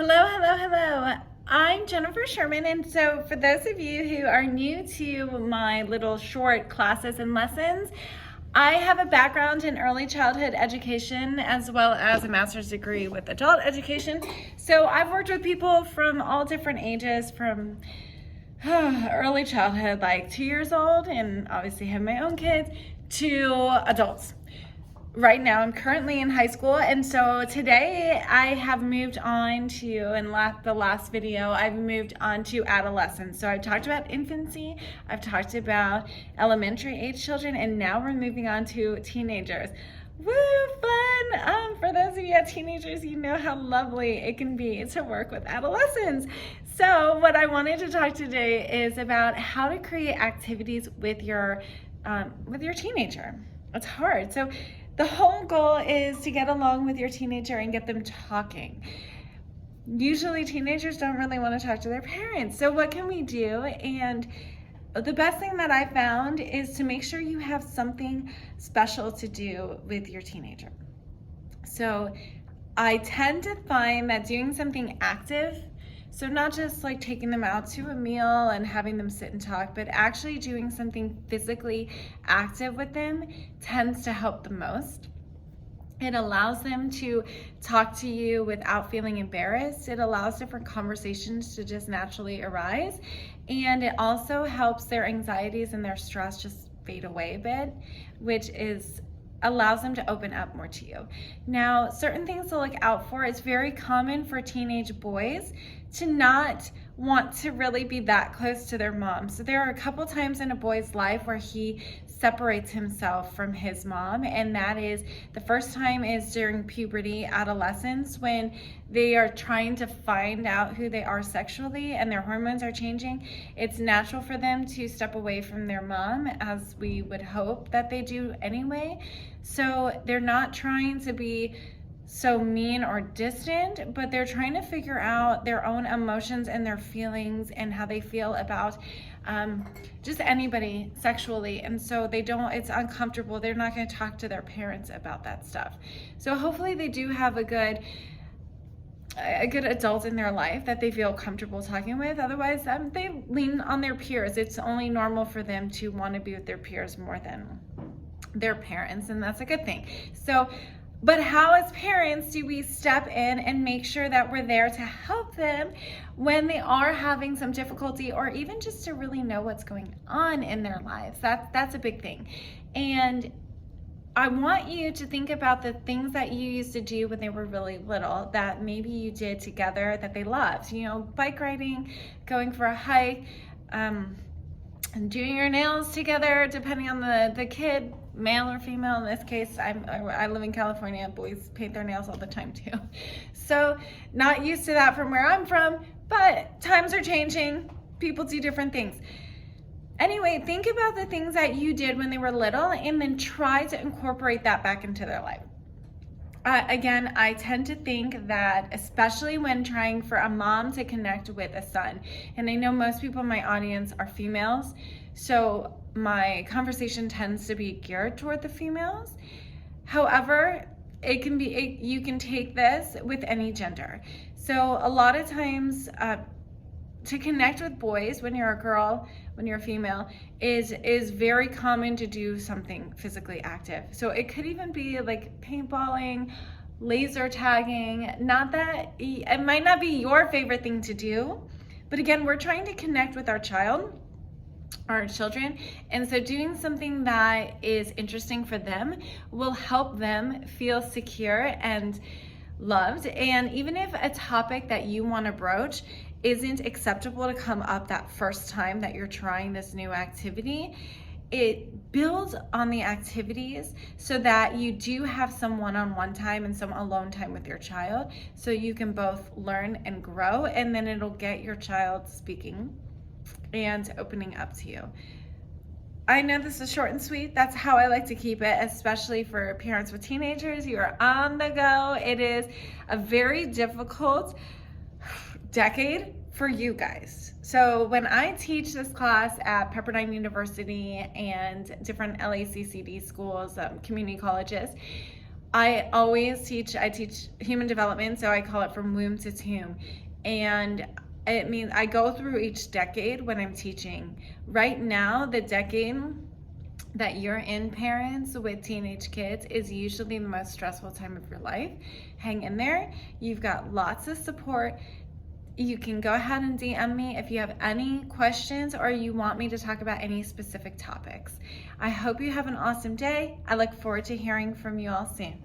Hello, hello, hello. I'm Jennifer Sherman, and so for those of you who are new to my little short classes and lessons, I have a background in early childhood education as well as a master's degree with adult education. So I've worked with people from all different ages, from early childhood, like 2 years old, and obviously have my own kids, to adults. Right now I'm currently in high school, and so today I have moved on to, in the last video, I've moved on to adolescence. So I've talked about infancy, I've talked about elementary age children, and now we're moving on to teenagers. Woo, fun! For those of you at teenagers, you know how lovely it can be to work with adolescents. So what I wanted to talk today is about how to create activities with your teenager. It's hard. So the whole goal is to get along with your teenager and get them talking. Usually teenagers don't really want to talk to their parents. So what can we do? And the best thing that I found is to make sure you have something special to do with your teenager. So I tend to find that doing something active, so not just like taking them out to a meal and having them sit and talk, but actually doing something physically active with them tends to help the most. It allows them to talk to you without feeling embarrassed. It allows different conversations to just naturally arise. And it also helps their anxieties and their stress just fade away a bit, which allows them to open up more to you. Now, certain things to look out for. It's very common for teenage boys to not want to really be that close to their mom. So there are a couple times in a boy's life where he separates himself from his mom, and that is, the first time is during puberty, adolescence, when they are trying to find out who they are sexually and their hormones are changing. It's natural for them to step away from their mom, as we would hope that they do anyway. So they're not trying to be so mean or distant, but they're trying to figure out their own emotions and their feelings and how they feel about just anybody sexually. And so it's uncomfortable. They're not going to talk to their parents about that stuff. So hopefully they do have a good adult in their life that they feel comfortable talking with. Otherwise, they lean on their peers. It's only normal for them to want to be with their peers more than their parents, and that's a good thing. But how, as parents, do we step in and make sure that we're there to help them when they are having some difficulty, or even just to really know what's going on in their lives? That's a big thing. And I want you to think about the things that you used to do when they were really little that maybe you did together that they loved. Bike riding, going for a hike, and doing your nails together, depending on the kid, male or female. In this case, I live in California. Boys paint their nails all the time too. So not used to that from where I'm from, but times are changing. People do different things. Anyway, think about the things that you did when they were little and then try to incorporate that back into their life. Again, I tend to think that, especially when trying for a mom to connect with a son, and I know most people in my audience are females, so my conversation tends to be geared toward the females. However, you can take this with any gender. So a lot of times, to connect with boys when you're a girl, when you're a female, is very common to do something physically active. So it could even be like paintballing, laser tagging. Not that it might not be your favorite thing to do, but again, we're trying to connect with our children, and so doing something that is interesting for them will help them feel secure and loved. And even if a topic that you want to broach isn't acceptable to come up that first time that you're trying this new activity, it builds on the activities so that you do have some one-on-one time and some alone time with your child, so you can both learn and grow, and then it'll get your child speaking and opening up to you. I know this is short and sweet. That's how I like to keep it, especially for parents with teenagers. You are on the go. It is a very difficult decade for you guys. So when I teach this class at Pepperdine University and different LACCD schools, community colleges, I teach human development, so I call it from womb to tomb. And it means I go through each decade when I'm teaching. Right now, the decade that you're in, parents with teenage kids, is usually the most stressful time of your life. Hang in there. You've got lots of support. You can go ahead and DM me if you have any questions or you want me to talk about any specific topics. I hope you have an awesome day. I look forward to hearing from you all soon.